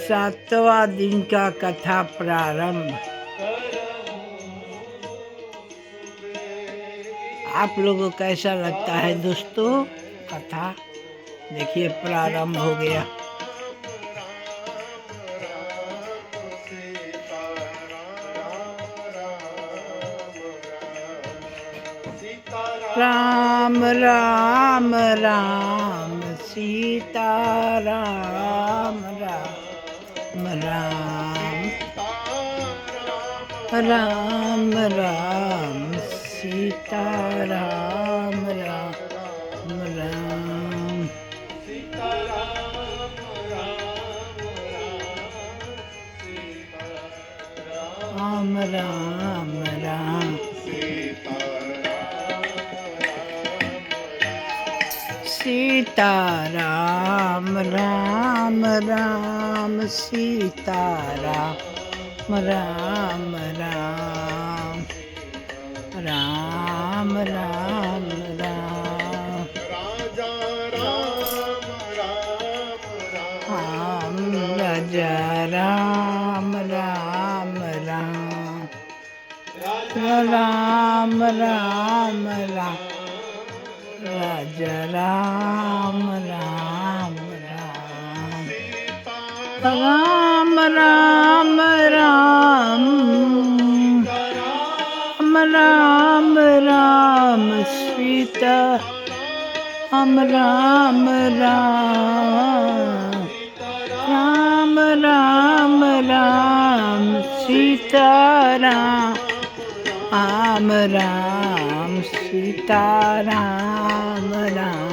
7वां दिन का कथा प्रारंभ। आप लोगों को कैसा लगता है दोस्तों कथा? देखिए प्रारंभ हो गया। राम राम राम सीता राम राम राम राम राम सीता राम राम राम राम राम राम सीता राम राम राम सीता राम राम राम राम राम राम राम राजा राम राम राम राम राम राम राजा राम राम राम राम राम राम राम राम सीता राम राम राम राम राम राम सीता राम राम सीता राम राम